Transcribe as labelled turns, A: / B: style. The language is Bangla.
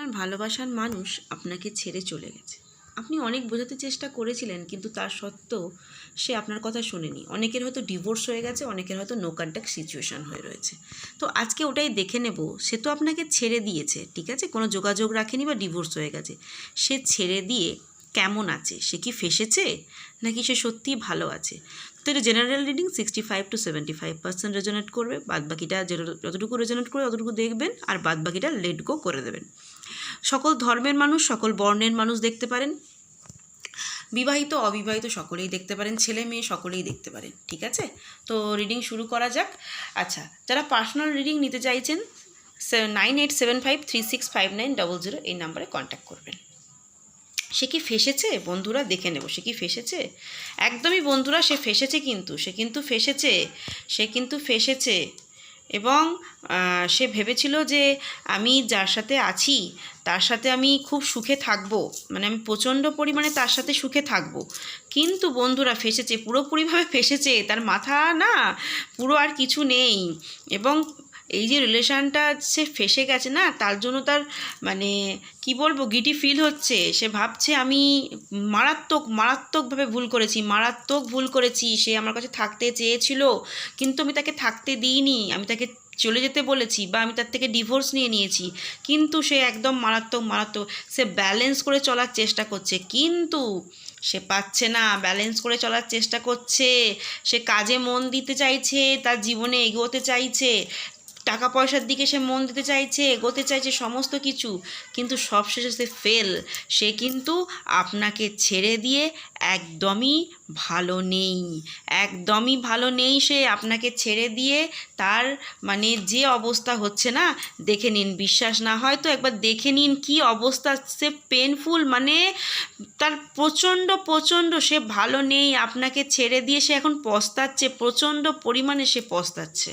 A: আপনার ভালোবাসার মানুষ আপনাকে ছেড়ে চলে গেছে। আপনি অনেক বোঝাতে চেষ্টা করেছিলেন, কিন্তু তার সত্ত্বেও সে আপনার কথা শোনেনি। অনেকের হয়তো ডিভোর্স হয়ে গেছে, অনেকের হয়তো নো কন্ট্যাক্ট সিচুয়েশান হয়ে রয়েছে। তো আজকে ওটাই দেখে নেব। সে তো আপনাকে ছেড়ে দিয়েছে, ঠিক আছে, কোনো যোগাযোগ রাখেনি বা ডিভোর্স হয়ে গেছে। সে ছেড়ে দিয়ে কেমন আছে? সে কি ফেঁসেছে, নাকি সে সত্যিই ভালো আছে? তো এটা জেনারেল রিডিং 65 to 75% রেজোনেট করবে। বাদবাকিটা যতটুকু রেজোনেট করবে ততটুকু দেখবেন, আর বাদবাকিটা লেট গো করে দেবেন। সকল ধর্মের মানুষ, সকল বর্ণের মানুষ দেখতে পারেন, বিবাহিত অবিবাহিত সকলেই দেখতে পারেন, ছেলে মেয়ে সকলেই দেখতে পারেন, ঠিক আছে? তো রিডিং শুরু করা যাক। আচ্ছা, যারা পার্সোনাল রিডিং নিতে চাইছেন 9875365900 এই নাম্বারে কন্ট্যাক্ট করবেন। সে কি ফেঁসেছে বন্ধুরা? দেখে নেব সে কি ফেঁসেছে। একদমই বন্ধুরা, সে ফেঁসেছে, সে কিন্তু ফেঁসেছে। এবং সে ভেবেছিল যে আমি যার সাথে আছি তার সাথে আমি খুব সুখে থাকবো, মানে আমি প্রচণ্ড পরিমাণে তার সাথে সুখে থাকবো। কিন্তু বন্ধুরা ফেঁসেছে, পুরোপুরিভাবে ফেঁসেছে। তার মাথা না পুরো আর কিছু নেই। এবং এই যে রিলেশানটা সে ফেঁসে গেছে না, তার জন্য তার মানে কি বলবো, গিটি ফিল হচ্ছে। সে ভাবছে আমি মারাত্মকভাবে ভুল করেছি। সে আমার কাছে থাকতে চেয়েছিল, কিন্তু আমি তাকে থাকতে দিইনি। আমি তাকে চলে যেতে বলেছি, বা আমি তার থেকে ডিভোর্স নিয়ে নিয়েছি। কিন্তু সে একদম মারাত্মক সে ব্যালেন্স করে চলার চেষ্টা করছে, কিন্তু সে পাচ্ছে না। ব্যালেন্স করে চলার চেষ্টা করছে, সে কাজে মন দিতে চাইছে, তার জীবনে এগোতে চাইছে, টাকা পয়সার দিকে সে মন দিতে চাইছে, এগোতে চাইছে, সমস্ত কিছু, কিন্তু সবশেষে সে ফেল। সে কিন্তু আপনাকে ছেড়ে দিয়ে একদমই ভালো নেই। সে আপনাকে ছেড়ে দিয়ে তার মানে যে অবস্থা হচ্ছে না, দেখে নিন। বিশ্বাস না হয় তো একবার দেখে নিন কি অবস্থা। সে পেনফুল, মানে তার প্রচণ্ড সে ভালো নেই। আপনাকে ছেড়ে দিয়ে সে এখন পস্তাচ্ছে, প্রচণ্ড পরিমাণে সে পস্তাচ্ছে।